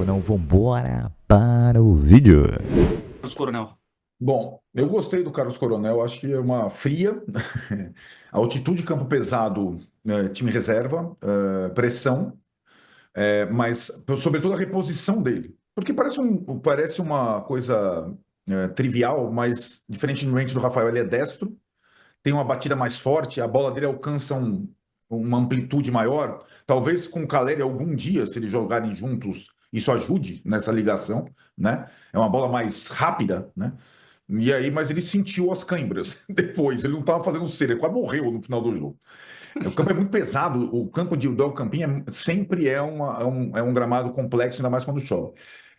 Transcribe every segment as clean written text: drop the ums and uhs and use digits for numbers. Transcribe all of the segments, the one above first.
ou não, vambora para o vídeo. Carlos Coronel. Bom, eu gostei do Carlos Coronel, acho que é uma fria, altitude, campo pesado, time reserva, pressão, mas sobretudo a reposição dele. Porque parece uma coisa trivial, mas diferentemente do Rafael, ele é destro, tem uma batida mais forte, a bola dele alcança uma amplitude maior. Talvez com o Caleri algum dia, se eles jogarem juntos, isso ajude nessa ligação, né? É uma bola mais rápida, né? E aí, mas ele sentiu as câimbras depois. Ele não estava fazendo cera, ele quase morreu no final do jogo. O campo é muito pesado. O campo do El Campinho sempre é um gramado complexo, ainda mais quando chove.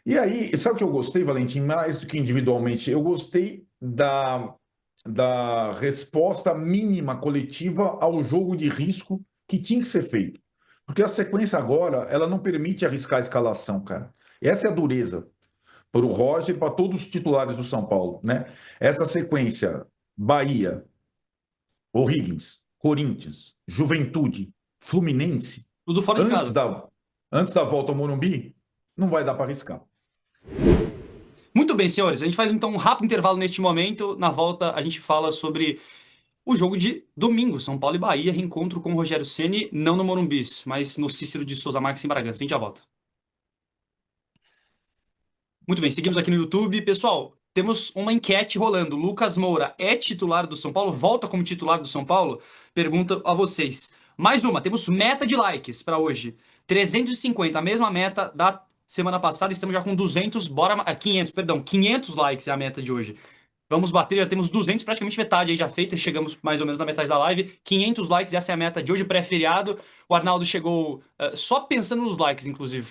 E aí, sabe o que eu gostei, Valentim? Mais do que individualmente, eu gostei da resposta mínima coletiva ao jogo de risco que tinha que ser feito. Porque a sequência agora, ela não permite arriscar a escalação, cara. Essa é a dureza para o Roger e para todos os titulares do São Paulo, né? Essa sequência, Bahia, O'Higgins, Corinthians, Juventude, Fluminense, Tudo fora de antes casa. da, antes da volta ao Morumbi, não vai dar para arriscar. Muito bem, senhores. A gente faz então um rápido intervalo neste momento. Na volta, a gente fala sobre o jogo de domingo, São Paulo e Bahia, reencontro com o Rogério Ceni, não no Morumbi, mas no Cícero de Souza Marques em Bragança. A gente já volta. Muito bem, seguimos aqui no YouTube. Pessoal, temos uma enquete rolando. Lucas Moura é titular do São Paulo? Volta como titular do São Paulo? Pergunta a vocês. Mais uma, temos meta de likes para hoje. 350, a mesma meta da semana passada. Estamos já com 200, 500 likes é a meta de hoje. Vamos bater, já temos 200, praticamente metade aí já feita. Chegamos mais ou menos na metade da live. 500 likes, essa é a meta de hoje, pré-feriado. O Arnaldo chegou só pensando nos likes, inclusive.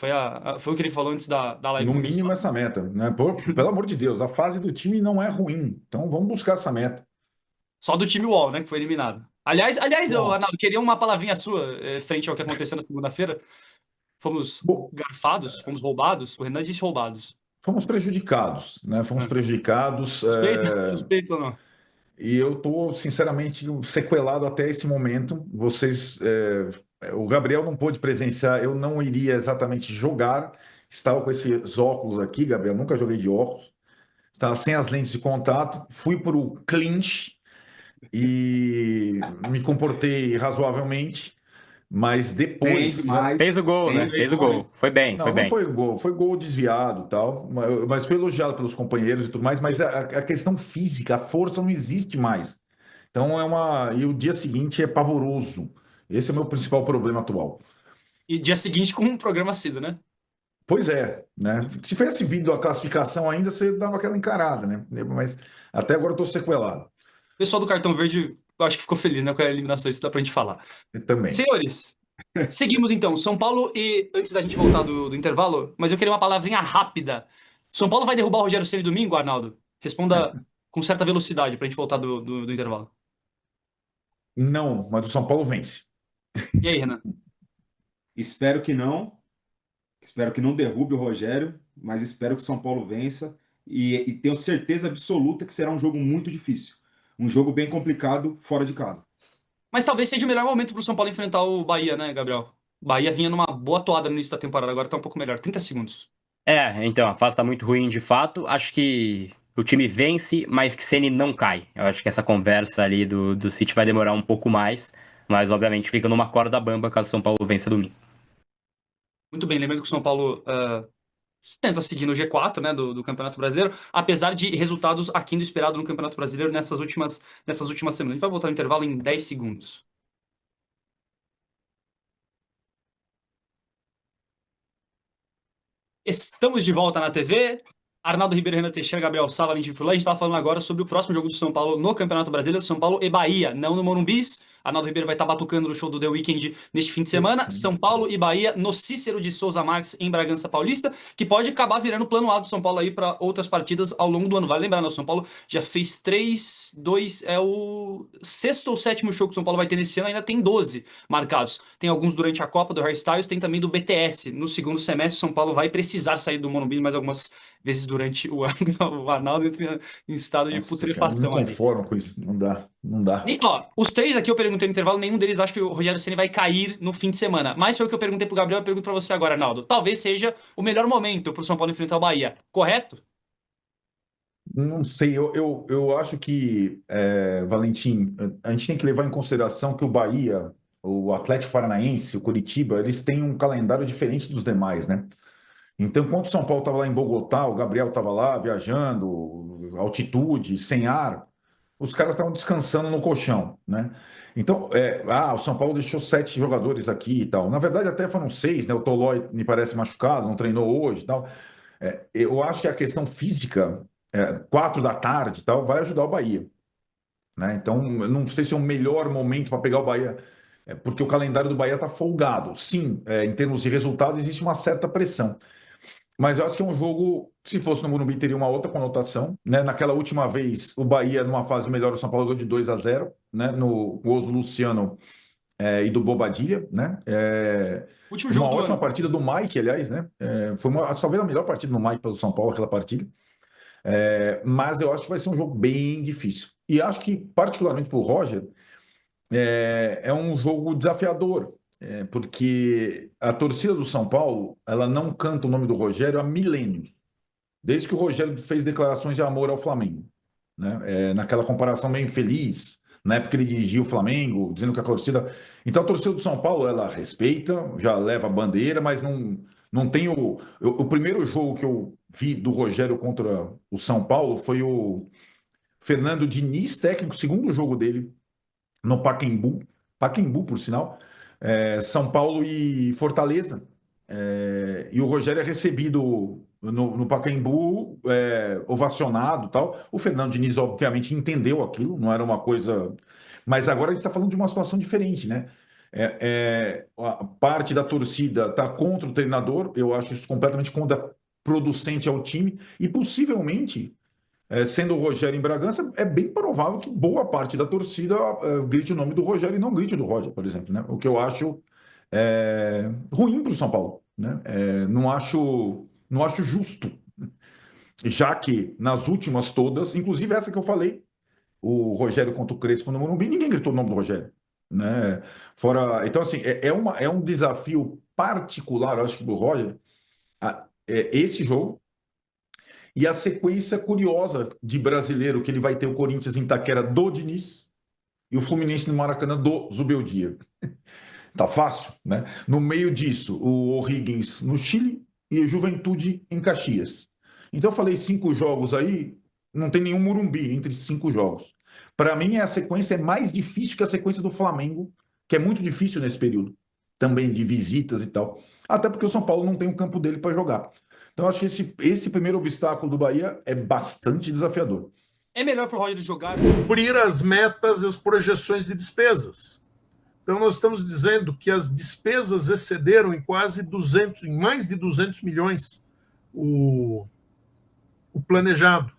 Foi o que ele falou antes da live No começar. mínimo essa meta, né? Pelo amor de Deus, a fase do time não é ruim. Então vamos buscar essa meta. Só do time UOL, né, que foi eliminado. Aliás, Bom, Arnaldo, queria uma palavrinha sua frente ao que aconteceu na segunda-feira. Fomos bom, garfados, fomos roubados. O Renan disse roubados. fomos prejudicados, né? Fomos É. prejudicados. Suspeita? Suspeita ou não? E eu estou, sinceramente, sequelado até esse momento. O Gabriel não pôde presenciar, eu não iria exatamente jogar. Estava com esses óculos aqui, Gabriel, nunca joguei de óculos. Estava sem as lentes de contato. Fui para o clinch e me comportei razoavelmente, mas Bem depois já. demais, Fez o gol, bem né? Fez o gol. demais. Foi bem, foi Não, não bem. foi gol desviado, tal, mas foi elogiado pelos companheiros e tudo mais. Mas a questão física, a força não existe mais. Então e o dia seguinte é pavoroso. Esse é o meu principal problema atual. E dia seguinte com um programa cedo, né? Pois é, né? Se tivesse vindo a classificação ainda, você dava aquela encarada, né? Mas até agora eu estou sequelado. O pessoal do Cartão Verde, eu acho que ficou feliz, né, com a eliminação. Isso dá pra gente falar. Eu também. Senhores, seguimos então. São Paulo e antes da gente voltar do intervalo, mas eu queria uma palavrinha rápida. São Paulo vai derrubar o Rogério Ceni domingo, Arnaldo? Responda com certa velocidade pra gente voltar do intervalo. Não, mas o São Paulo vence. E aí, Renan? Espero que não. Espero que não derrube o Rogério, mas espero que o São Paulo vença e tenho certeza absoluta que será um jogo muito difícil. Um jogo bem complicado fora de casa. Mas talvez seja o melhor momento pro São Paulo enfrentar o Bahia, né, Gabriel? O Bahia vinha numa boa toada no início da temporada, agora tá um pouco melhor. 30 segundos. Então, a fase tá muito ruim de fato. Acho que o time vence, mas que Ceni não cai. Eu acho que essa conversa ali do City vai demorar um pouco mais, mas obviamente fica numa corda bamba caso o São Paulo vença domingo. Muito bem, lembrando que o São Paulo tenta seguir no G4, né, do Campeonato Brasileiro, apesar de resultados aquém do esperado no Campeonato Brasileiro nessas últimas semanas. A gente vai voltar ao intervalo em 10 segundos. Estamos de volta na TV. Arnaldo Ribeiro, Renan Teixeira, Gabriel Sá, Valentim Furlan. A gente estava falando agora sobre o próximo jogo do São Paulo no Campeonato Brasileiro, São Paulo e Bahia, não no Morumbis. Arnaldo Ribeiro vai estar batucando no show do The Weeknd neste fim de semana. São Paulo e Bahia no Cícero de Souza Marques, em Bragança Paulista, que pode acabar virando plano A do São Paulo aí para outras partidas ao longo do ano. Vale lembrar, né? O São Paulo já fez 3, 2, é o sexto ou sétimo show que o São Paulo vai ter nesse ano, ainda tem 12 marcados. Tem alguns durante a Copa do Hairstyles, tem também do BTS. No segundo semestre, o São Paulo vai precisar sair do Morumbi mais algumas vezes durante o ano. O Arnaldo entra em estado de Nossa, cara, eu não me putrefação ali. conformo com isso. Não dá, não dá. Ó, os três aqui eu perguntei no intervalo, nenhum deles acha que o Rogério Ceni vai cair no fim de semana. Mas foi o que eu perguntei pro Gabriel, eu pergunto pra você agora, Arnaldo. Talvez seja o melhor momento pro São Paulo enfrentar o Bahia, correto? Não sei, eu acho que, Valentim, a gente tem que levar em consideração que o Bahia, o Atlético Paranaense, o Coritiba, eles têm um calendário diferente dos demais, né? Então, enquanto o São Paulo estava lá em Bogotá, o Gabriel estava lá viajando, altitude, sem ar, os caras estavam descansando no colchão, né? Então, o São Paulo deixou 7 jogadores aqui e tal. Na verdade, até foram 6, né? O Tolói me parece machucado, não treinou hoje e tal. Eu acho que a questão física, 4 da tarde e tal, vai ajudar o Bahia, né? Então, eu não sei se é o melhor momento para pegar o Bahia, porque o calendário do Bahia está folgado. Sim, em termos de resultado, existe uma certa pressão. Mas eu acho que é um jogo, se fosse no Morumbi, teria uma outra conotação, né? Naquela última vez, o Bahia, numa fase melhor, o São Paulo ganhou de 2-0, né? No gols do Luciano e do Bobadilha, né? Último Uma jogo do ótima ano. partida do Mike, aliás, né? Foi talvez a melhor partida do Mike pelo São Paulo, aquela partida. Mas eu acho que vai ser um jogo bem difícil. E acho que, particularmente para o Roger, é um jogo desafiador, porque a torcida do São Paulo, ela não canta o nome do Rogério há milênios, desde que o Rogério fez declarações de amor ao Flamengo, né? Naquela comparação meio infeliz, na época que ele dirigia o Flamengo, dizendo que a torcida. Então a torcida do São Paulo, ela respeita, já leva a bandeira, mas não tem o primeiro jogo que eu vi do Rogério contra o São Paulo foi o Fernando Diniz, técnico, segundo jogo dele no Pacaembu, por sinal, São Paulo e Fortaleza. E o Rogério é recebido no Pacaembu, ovacionado e tal. O Fernando Diniz, obviamente, entendeu aquilo, não era uma coisa. Mas agora a gente está falando de uma situação diferente, né? A parte da torcida está contra o treinador, eu acho isso completamente contraproducente ao time, e possivelmente sendo o Rogério em Bragança, é bem provável que boa parte da torcida grite o nome do Rogério e não grite o do Roger, por exemplo, né? O que eu acho ruim para o São Paulo, né? Não acho justo, já que nas últimas todas, inclusive essa que eu falei, o Rogério contra o Crespo no Morumbi, ninguém gritou o nome do Rogério, né? Fora, então assim, é um desafio particular, eu acho que do Roger, esse jogo. E a sequência curiosa de brasileiro, que ele vai ter o Corinthians em Itaquera do Diniz e o Fluminense no Maracanã do Zubeldia. Tá fácil, né? No meio disso, o O'Higgins no Chile e o Juventude em Caxias. Então eu falei 5 jogos aí, não tem nenhum Morumbi entre 5 jogos. Para mim, a sequência é mais difícil que a sequência do Flamengo, que é muito difícil nesse período, também de visitas e tal. Até porque o São Paulo não tem o campo dele para jogar. Então, acho que esse primeiro obstáculo do Bahia é bastante desafiador. É melhor pro Roger jogar. Cumprir as metas e as projeções de despesas. Então, nós estamos dizendo que as despesas excederam em quase 200, em mais de 200 milhões o planejado.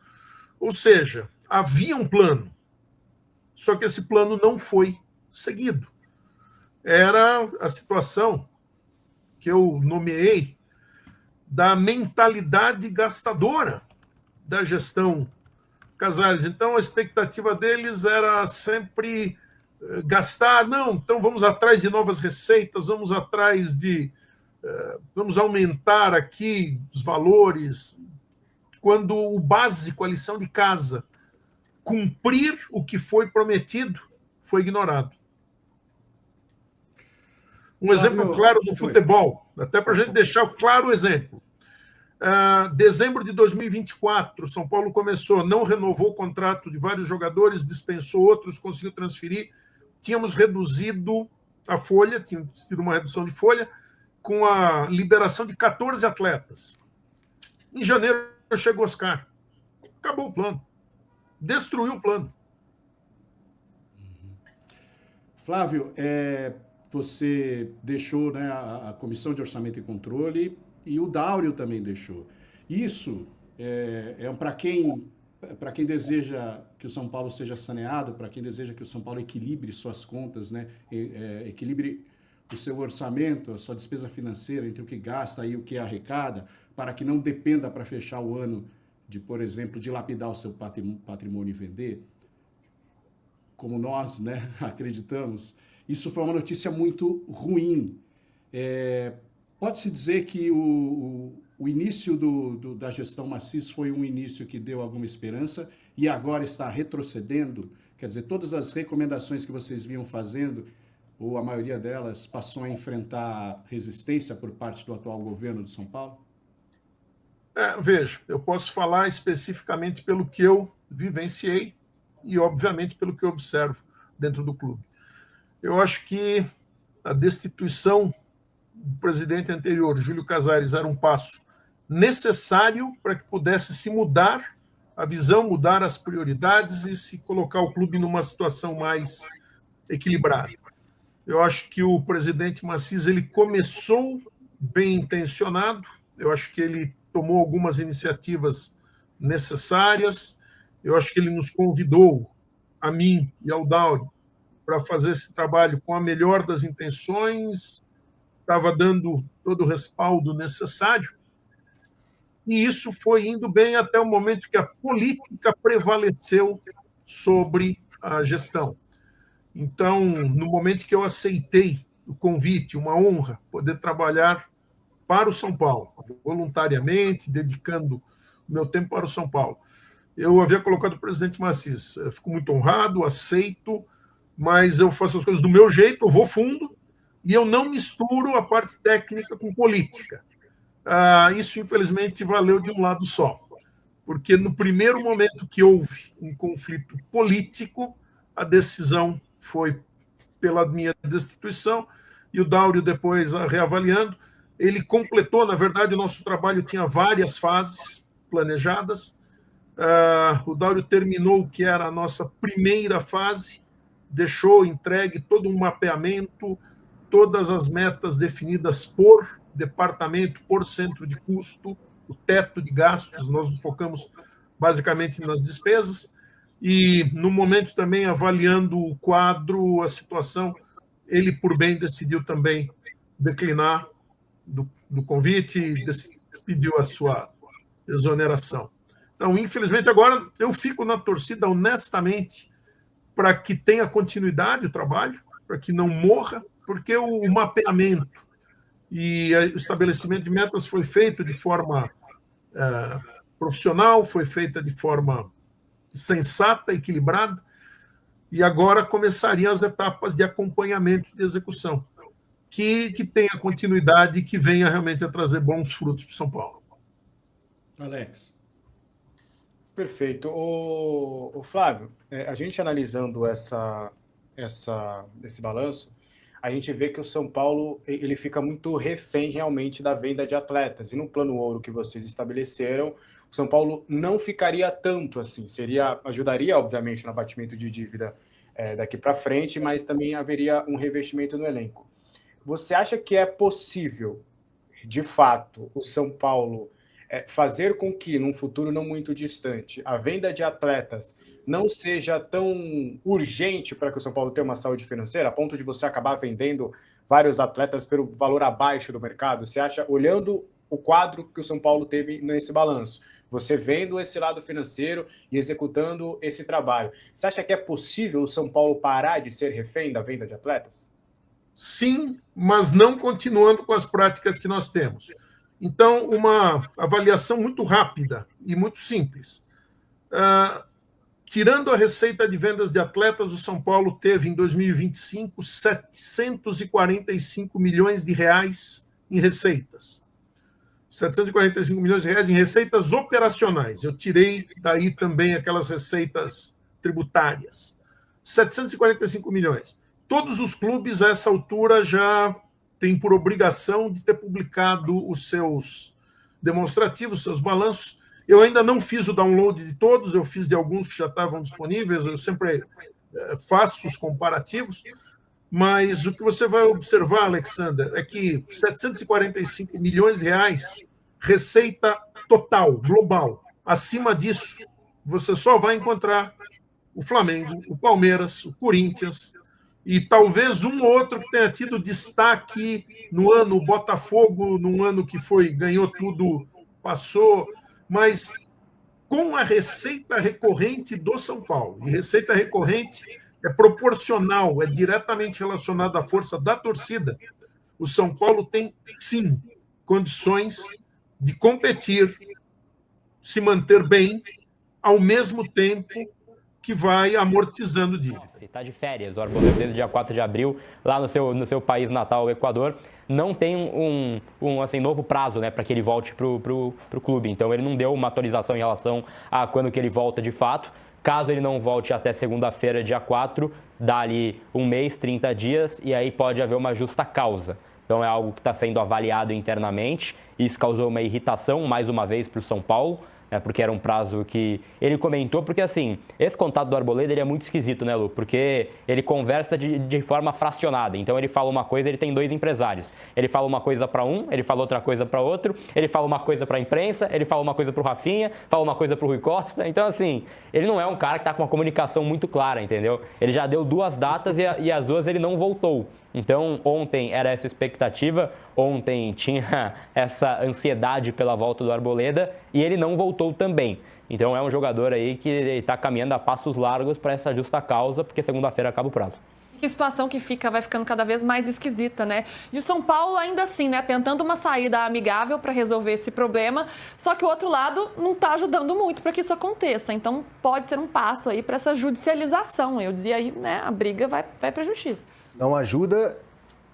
Ou seja, havia um plano, só que esse plano não foi seguido. Era a situação que eu nomeei da mentalidade gastadora da gestão Casares. Então, a expectativa deles era sempre gastar. Não, então vamos atrás de novas receitas, vamos atrás de... vamos aumentar aqui os valores. Quando o básico, a lição de casa, cumprir o que foi prometido, foi ignorado. Um exemplo claro no futebol, até para a gente deixar claro o exemplo. Dezembro de 2024, São Paulo começou, não renovou o contrato de vários jogadores, dispensou outros, conseguiu transferir. Tínhamos reduzido a folha, tínhamos tido uma redução de folha, com a liberação de 14 atletas. Em janeiro chegou Oscar. Acabou o plano. Destruiu o plano. Flávio, você deixou, né, a Comissão de Orçamento e Controle e o Dáureo também deixou. Isso para quem deseja que o São Paulo seja saneado, para quem deseja que o São Paulo equilibre suas contas, né, equilibre o seu orçamento, a sua despesa financeira entre o que gasta e o que arrecada, para que não dependa para fechar o ano por exemplo, dilapidar o seu patrimônio e vender, como nós, né, acreditamos, isso foi uma notícia muito ruim. Pode-se dizer que o início da gestão Massis foi um início que deu alguma esperança e agora está retrocedendo? Quer dizer, todas as recomendações que vocês vinham fazendo, ou a maioria delas, passou a enfrentar resistência por parte do atual governo de São Paulo? Veja, eu posso falar especificamente pelo que eu vivenciei e, obviamente, pelo que eu observo dentro do clube. Eu acho que a destituição do presidente anterior, Júlio Casares, era um passo necessário para que pudesse se mudar a visão, mudar as prioridades e se colocar o clube numa situação mais equilibrada. Eu acho que o presidente Massis ele começou bem intencionado, eu acho que ele tomou algumas iniciativas necessárias, eu acho que ele nos convidou, a mim e ao Dauri, para fazer esse trabalho com a melhor das intenções, estava dando todo o respaldo necessário, e isso foi indo bem até o momento que a política prevaleceu sobre a gestão. Então, no momento que eu aceitei o convite, uma honra, poder trabalhar para o São Paulo, voluntariamente, dedicando o meu tempo para o São Paulo. Eu havia colocado o presidente Massis, eu fico muito honrado, aceito, mas eu faço as coisas do meu jeito, eu vou fundo, e eu não misturo a parte técnica com política. Isso, infelizmente, valeu de um lado só, porque no primeiro momento que houve um conflito político, a decisão foi pela minha destituição, e o Dauri depois, reavaliando, ele completou, na verdade, o nosso trabalho tinha várias fases planejadas, o Dauri terminou o que era a nossa primeira fase, deixou entregue todo um mapeamento, todas as metas definidas por departamento, por centro de custo, o teto de gastos, nós nos focamos basicamente nas despesas, e no momento também avaliando o quadro, a situação, ele por bem decidiu também declinar do convite e pediu a sua exoneração. Então, infelizmente, agora eu fico na torcida honestamente para que tenha continuidade o trabalho, para que não morra, porque o mapeamento e o estabelecimento de metas foi feito de forma profissional, foi feita de forma sensata, equilibrada, e agora começariam as etapas de acompanhamento de execução, que tenha continuidade e que venha realmente a trazer bons frutos para São Paulo. Alex. Perfeito. O Flávio, a gente analisando esse balanço, a gente vê que o São Paulo ele fica muito refém realmente da venda de atletas. E no plano ouro que vocês estabeleceram, o São Paulo não ficaria tanto assim. Ajudaria, obviamente, no abatimento de dívida daqui para frente, mas também haveria um revestimento no elenco. Você acha que é possível, de fato, o São Paulo fazer com que, num futuro não muito distante, a venda de atletas não seja tão urgente para que o São Paulo tenha uma saúde financeira, a ponto de você acabar vendendo vários atletas pelo valor abaixo do mercado? Você acha, olhando o quadro que o São Paulo teve nesse balanço, você vendo esse lado financeiro e executando esse trabalho, você acha que é possível o São Paulo parar de ser refém da venda de atletas? Sim, mas não continuando com as práticas que nós temos. Então, uma avaliação muito rápida e muito simples. Tirando a receita de vendas de atletas, o São Paulo teve, em 2025, 745 milhões de reais em receitas. 745 milhões de reais em receitas operacionais. Eu tirei daí também aquelas receitas tributárias. 745 milhões. Todos os clubes, a essa altura, já têm por obrigação de ter publicado os seus demonstrativos, seus balanços. Eu ainda não fiz o download de todos, eu fiz de alguns que já estavam disponíveis, eu sempre faço os comparativos, mas o que você vai observar, Alexander, é que 745 milhões de reais, receita total, global. Acima disso, você só vai encontrar o Flamengo, o Palmeiras, o Corinthians, e talvez um ou outro que tenha tido destaque no ano, o Botafogo, num ano que ganhou tudo, passou, mas com a receita recorrente do São Paulo. E receita recorrente é proporcional, é diretamente relacionada à força da torcida. O São Paulo tem, sim, condições de competir, se manter bem, ao mesmo tempo que vai amortizando dívida. Ele está de férias, o Arboleda, desde o dia 4 de abril, lá no seu país natal, o Equador, não tem um novo prazo, né, para que ele volte para o clube. Então ele não deu uma atualização em relação a quando que ele volta de fato. Caso ele não volte até segunda-feira, dia 4, dá ali um mês, 30 dias, e aí pode haver uma justa causa. Então é algo que está sendo avaliado internamente. Isso causou uma irritação, mais uma vez, para o São Paulo, porque era um prazo que ele comentou, porque assim, esse contato do Arboleda ele é muito esquisito, né, Lu? Porque ele conversa de forma fracionada, então ele fala uma coisa, ele tem dois empresários. Ele fala uma coisa para um, ele fala outra coisa para outro, ele fala uma coisa para a imprensa, ele fala uma coisa para o Rafinha, fala uma coisa para o Rui Costa, então assim, ele não é um cara que está com uma comunicação muito clara, entendeu? Ele já deu 2 datas e as 2 ele não voltou. Então, ontem era essa expectativa, ontem tinha essa ansiedade pela volta do Arboleda e ele não voltou também. Então, é um jogador aí que está caminhando a passos largos para essa justa causa, porque segunda-feira acaba o prazo. Que situação que vai ficando cada vez mais esquisita, né? E o São Paulo ainda assim, né, tentando uma saída amigável para resolver esse problema, só que o outro lado não está ajudando muito para que isso aconteça. Então, pode ser um passo aí para essa judicialização. Eu dizia aí, né, a briga vai para a justiça. Não ajuda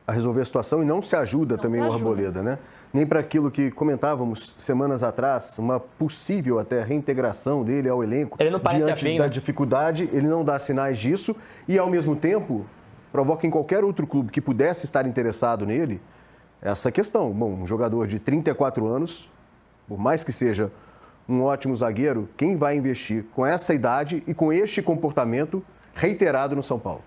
a resolver a situação e não se ajuda também o Arboleda, né? Nem para aquilo que comentávamos semanas atrás, uma possível até reintegração dele ao elenco. Ele não parece diante afim, da né? dificuldade, ele não dá sinais disso e, ao mesmo tempo, provoca em qualquer outro clube que pudesse estar interessado nele essa questão. Bom, um jogador de 34 anos, por mais que seja um ótimo zagueiro, quem vai investir com essa idade e com este comportamento reiterado no São Paulo?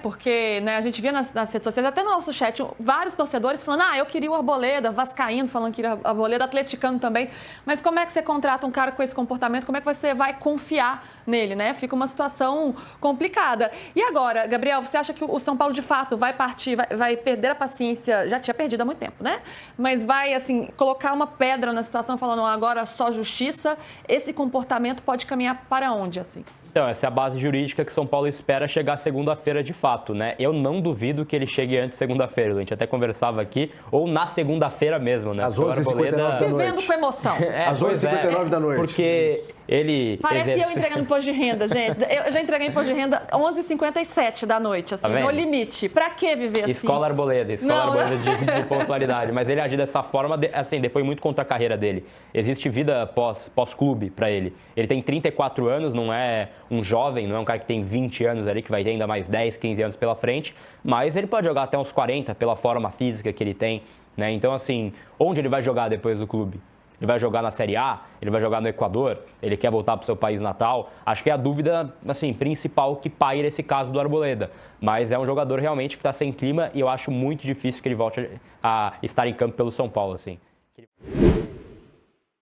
Porque né, a gente via nas redes sociais, até no nosso chat, vários torcedores falando, eu queria o Arboleda, vascaíno falando que queria o Arboleda, atleticano também. Mas como é que você contrata um cara com esse comportamento? Como é que você vai confiar nele, né? Fica uma situação complicada. E agora, Gabriel, você acha que o São Paulo, de fato, vai partir, vai perder a paciência, já tinha perdido há muito tempo, né? Mas vai, assim, colocar uma pedra na situação, falando, agora só justiça, esse comportamento pode caminhar para onde, assim? Então, essa é a base jurídica que São Paulo espera chegar segunda-feira de fato, né? Eu não duvido que ele chegue antes de segunda-feira, a gente até conversava aqui, ou na segunda-feira mesmo, né? Às 11h59 da noite. Vivendo com emoção. Às 11h59 da noite. Porque ele... Parecia eu entregando imposto de renda, gente. Eu já entreguei imposto de renda 11h57 da noite, assim, no limite. Pra que viver assim? Escola Arboleda de pontualidade. Mas ele agir dessa forma, assim, depois muito contra a carreira dele. Existe vida pós-clube pra ele. Ele tem 34 anos, não é um jovem, não é um cara que tem 20 anos ali, que vai ter ainda mais 10, 15 anos pela frente, mas ele pode jogar até uns 40 pela forma física que ele tem, né? Então, assim, onde ele vai jogar depois do clube? Ele vai jogar na Série A? Ele vai jogar no Equador? Ele quer voltar para o seu país natal? Acho que é a dúvida, assim, principal que paira esse caso do Arboleda. Mas é um jogador realmente que está sem clima e eu acho muito difícil que ele volte a estar em campo pelo São Paulo, assim.